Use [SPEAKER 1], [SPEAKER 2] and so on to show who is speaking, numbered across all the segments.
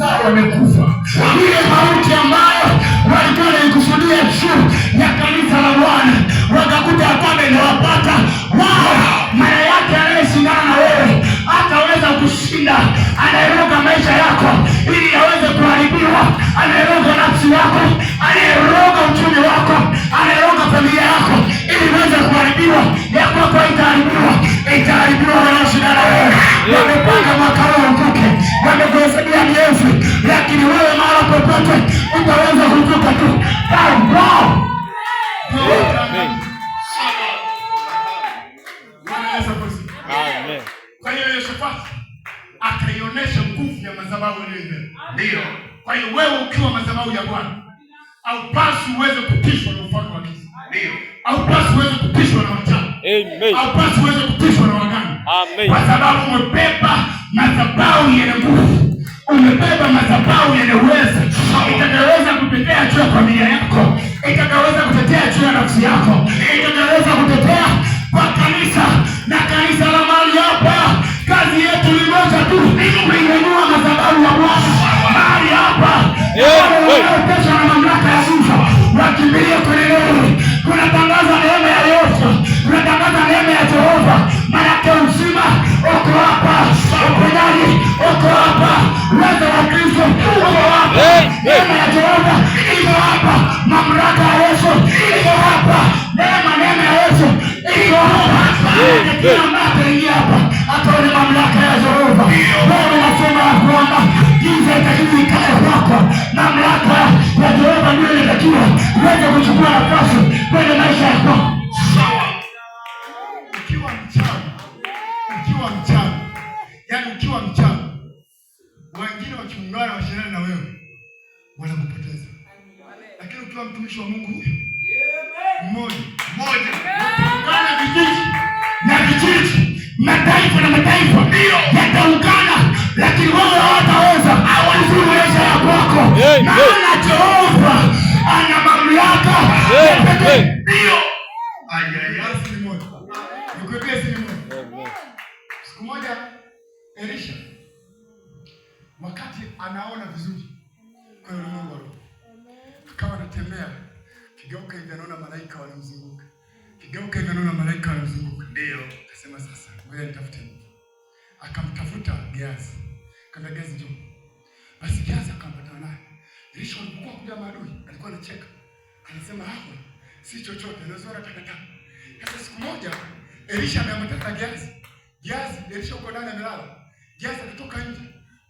[SPEAKER 1] wamekufa. Ile mauti ambayo walikuwa wanaikusudia juu ya kanisa la Bwana wakakuta kwamba inawapata wao. Maana yake anayeshindana na wewe hataweza kushinda. Anayeroga maisha yako ili yaweze kuharibiwa, anayeroga nafsi yako, anayeroga uchumi wako, anayeroga familia yako ili iweze kuharibiwa, ya kwako itaharibiwa. Wanaoshindana wewe wamepanga mwaka huu uvuke, wamekuhesabia miezi, lakini wewe mahali popote utaweza kuvuka tu. Kwa hiyo Yehoshafati akaionyesha nguvu ya madhabahu ile. Ndio. Kwa hiyo wewe ukiwa madhabahu ya Bwana, haupaswi uweze kupishwa na ufalme wa giza. Ndio. Haupaswi uweze kupishwa na wachawi. Amen. Haupaswi uweze kupishwa na waganga. Amen. Kwa sababu umebeba madhabahu yenye nguvu. Umebeba madhabahu yenye uwezo. Itakayoweza kutetea juu ya familia yako. Itakayoweza kutetea juu ya nafsi yako. Itakayoweza kutetea kwa kanisa na kanisa la mahali hapa. Kazi yetu ni moja tu, kuinua madhabahu ya Bwana mahali hapa. Wanaotesha na mamlaka ya giza wakimbilie kwenye neno. Tunatangaza neema ya Yesu, tunatangaza neema ya Jehova. Maana uzima uko hapa, uponyaji uko hapa, uwezo wa Kristo uko hapa, neema ya Jehova iko hapa, mamlaka ya Yesu iko hapa, neema ya Yesu iko hapa. Kila mtu ingia hapa ataona mamlaka ya Jehova. Wewe unasema kwamba giza itakiwa ikae kwako, mamlaka ya Jehova ndio inatakiwa uweze kuchukua nafasi kwenye maisha yako. Sawa. Ukiwa mchana, wengine wakiungana washindane na wewe wanakupoteza. Lakini ukiwa mtumishi wa Mungu mmoja ungana vijiji mataifa yataungana, lakini wewe hawataweza kuzuru maisha ya kwako. Maana Jehova ana mamlaka pekee. Ndio. Siku moja Elisha wakati anaona vizuri kwa ulimwengu wa roho, akawa anatembea, kigeuka hivi anaona malaika wanamzunguka. Ndio. Akasema sasa ngoja nitafute mtu. Akamtafuta Gehazi. Akamwambia Gehazi njoo. Basi Gehazi akampatana naye. Elisha alipokuwa kuja maadui, alikuwa anacheka. Anasema hapo si chochote, anazoona takataka. Sasa siku moja Elisha ameambatana na Gehazi. Elisha uko ndani amelala. Gehazi akatoka nje.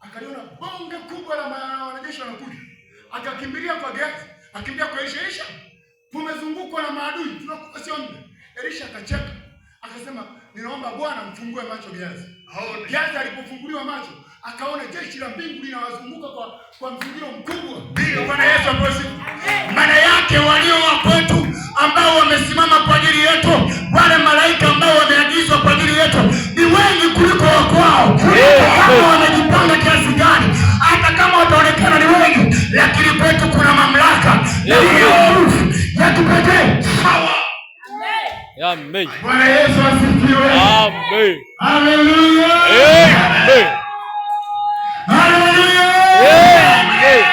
[SPEAKER 1] Akaliona bonge kubwa la wanajeshi wanakuja. Akakimbilia kwa Gehazi, akimbia kwa Elisha. Tumezungukwa na maadui, tunakufa sio muda. Elisha akacheka. Akasema ninaomba Bwana mfungue macho Gehazi. Gehazi alipofunguliwa macho, akaona jeshi la mbingu linawazunguka kwa mzingiro mkubwa. Ndio. Bwana Yesu asifiwe. Maana yake walio wa kwetu ambao wamesimama kwa ajili yetu, wale malaika ambao wameagizwa kwa ajili yetu ni wengi kuliko wa kwao. Kama wamejipanga kiasi gani, hata kama wataonekana ni wengi, lakini kwetu kuna mamlaka na nguvu ya kipekee. Sawa. Amen. Bwana Yesu asifiwe. Amen. Haleluya. Amen. Haleluya. Amen.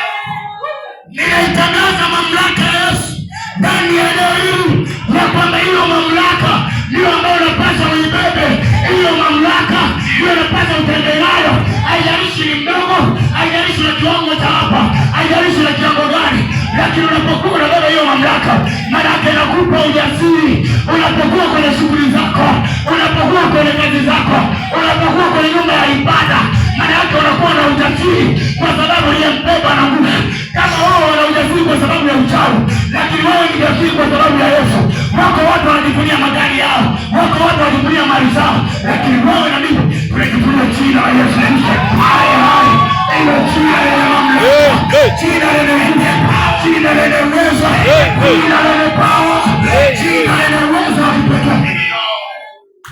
[SPEAKER 1] Ninaitangaza mamlaka ya Yesu ndani ya leo hii, ya kwamba hiyo mamlaka ndio ambayo unapaswa uibebe. Hiyo mamlaka ndio unapaswa utembee nayo. Haijalishi ni mdogo, haijalishi na kiwango cha hapa, haijalishi na kiwango gani, lakini unapokuwa unabeba hiyo mamlaka, maana yake inakupa ujasiri. Unapokuwa kwenye shughuli zako, unapokuwa kwenye kazi zako, unapokuwa kwenye nyumba ya ibada, maana yake unakuwa na ujasiri kwa sababu aliyembeba na nguvu. Kama wao wana ujasiri kwa sababu ya uchawi, lakini wewe ni jasiri kwa sababu ya Yesu. Wako watu wanajivunia magari yao, wako watu wanajivunia mali zao, lakini wewe na mimi tunajivunia jina la Yesu Kristo. Hai. Ile jina lenye mamlaka, jina lenye nguvu, jina lenye uwezo, jina lenye power, jina lenye uwezo wa kipekee.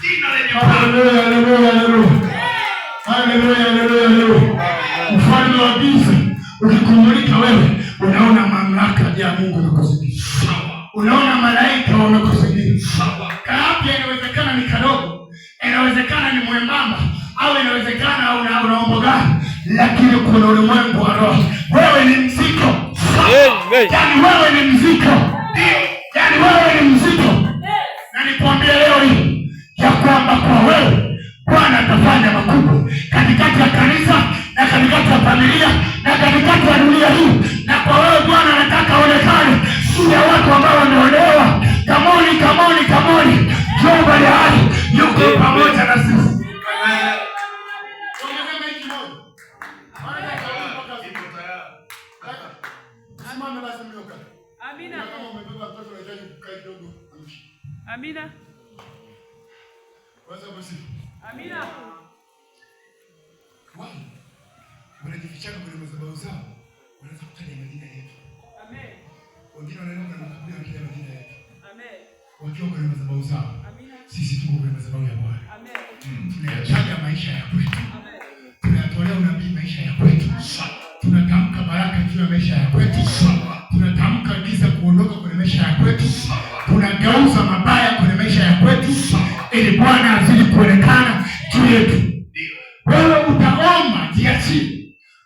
[SPEAKER 1] Jina lenye haleluya. Ufalme wa giza ukikumulika wewe, unaona mamlaka ya Mungu imekuzingira. Unaona malaika wamekuzingira. Kaapia inawezekana ni kadogo, inawezekana ni mwembamba, au inawezekana una umbo gani, lakini kuna ulimwengu wa roho. Wewe ni mzito, yaani wewe ni mzito, yaani wewe ni mzito. Na nikwambia leo hii ya kwamba kwa wewe Bwana atafanya makubwa katikati ya kanisa na katikati ya familia na katikati ya dunia hii. Na kwa wewe Bwana anataka aonekane, si ya watu ambao wameolewa. Kamoni, kamoni, kamoni. Jehova Yahweh yuko pamoja na sisi.
[SPEAKER 2] Amina. Amina. Amina.
[SPEAKER 1] Wanajifichana kwenye madhabahu zao, wanaweza kutaja majina yetu. Amen. Wengine wanaenda na makaburi wakitaja majina yetu. Amen. Wakiwa kwenye madhabahu zao. Amina. Sisi tuko kwenye madhabahu ya Bwana. Amen. Tunayataja maisha ya kwetu. Amen. Tunatolea unabii maisha ya kwetu. Tunatamka baraka juu ya maisha ya kwetu. Tunatamka giza kuondoka kwenye maisha ya kwetu. Tunageuza mabaya kwenye maisha ya kwetu ili Bwana azidi kuonekana juu yetu. Wewe utaomba jiachie.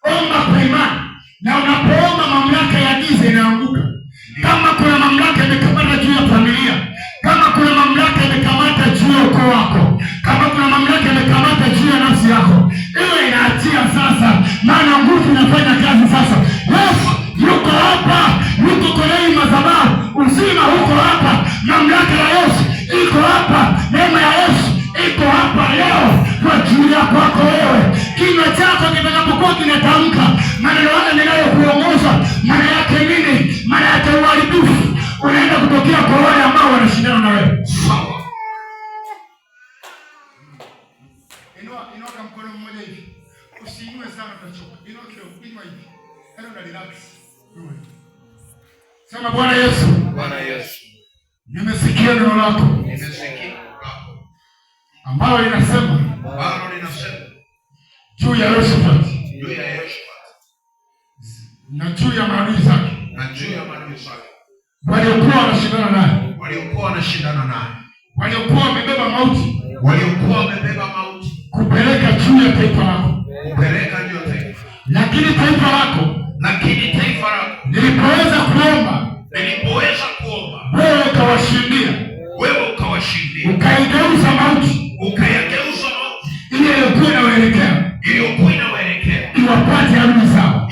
[SPEAKER 1] Omba kwa imani. Na unapoomba mamlaka ya giza inaanguka. Kama kuna mamlaka imekamata juu ya familia, kama kuna mamlaka imekamata juu ya ukoo wako, kama kuna mamlaka imekamata juu ya nafsi yako, iwe inaachia sasa, maana nguvu inafanya kazi sasa. Yesu yuko hapa, yuko kwenye madhabahu. Uzima huko hapa, mamlaka ya Yesu iko hapa, neema ya Yesu iko hapa leo kwa ajili yako wewe. Kinywa chako kitakapokuwa kinatamka maneno haya ninayokuongoza, maana yake nini? Maana yake uharibifu unaenda kutokea kwa wale ambao wanashindana na wewe. Sawa. Inua mkono mmoja hivi. Usiinue sana utachoka. Inua kidogo, inua hivi. Hebu na relax. Sema Bwana Yesu.
[SPEAKER 3] Bwana Yesu.
[SPEAKER 1] Nimesikia neno lako. Ambalo linasema juu ya Yehoshafati na juu ya maadui zake waliokuwa wanashindana naye, waliokuwa wamebeba mauti, kupeleka juu ya taifa lako, lakini taifa lako nilipoweza kuomba, wewe ukawashindia, ukaigeuza mauti ili iliyokuwa inawaelekea iwapate adui zao.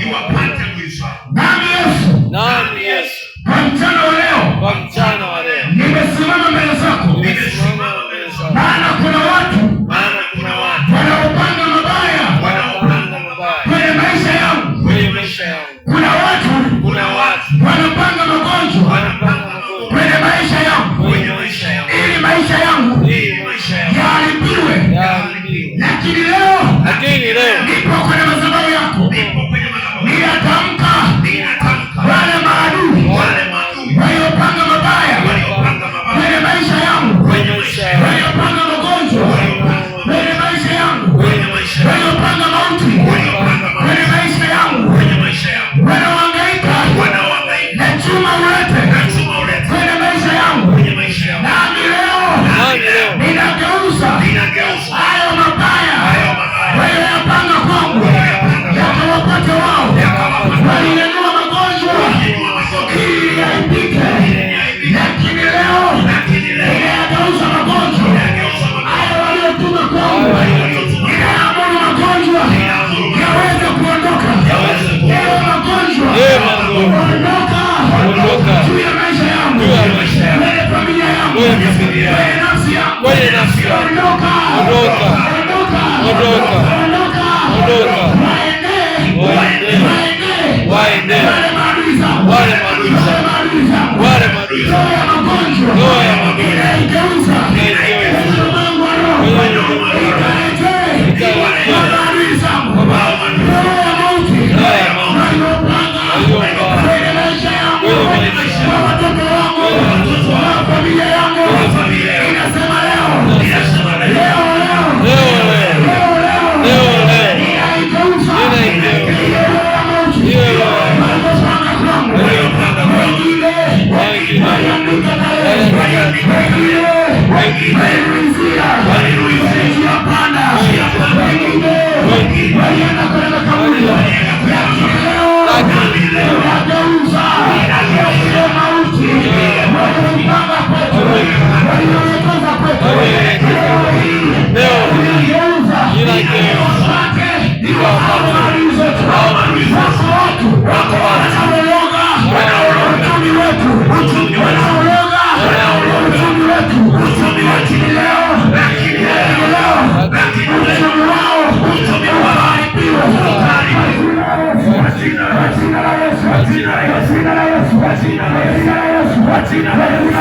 [SPEAKER 1] Nami Yesu, kwa mchana wa leo nimesimama mbele zako, maana kuna watu wanaopanga mabaya kwenye maisha yangu. Kuna watu wanapanga magonjwa kwenye maisha yangu ili maisha yangu yaharibiwe. Lakini leo nipo kwenye madhabahu yako, ninatamka wale maadui waliopanga mabaya kwenye maisha yangu, waliopanga magonjwa kwenye maisha yangu, waliopanga mauti kwenye maisha yangu, wanaohangaika na chuma ulete kwenye maisha yangu. Nami leo ninageuza hayo mabaya waliyopanga kwangu yakawapata wao. Waliinua magonjwa ili yaibike, lakini leo ninayageuza magonjwa hayo waliyotuma kwangu. Ninaamuru magonjwa yaweze kuondoka. Leo magonjwa ondoka juu ya maisha yangu, kwenye familia yangu, kwenye nafsi yangu. Ondoka. Waende wale maadui zangu, wale maadui zangu, roho ya magonjwa inaigeuza ulimwengu wa roho, ikalete maadui zangu, roho ya mauti waliopanga kwenye maisha yangu, kwa watoto wangu, kwa familia yangu. Inasema leo ninaigeuza roho ya mauti waliopanga kwangu. jina la Yesu.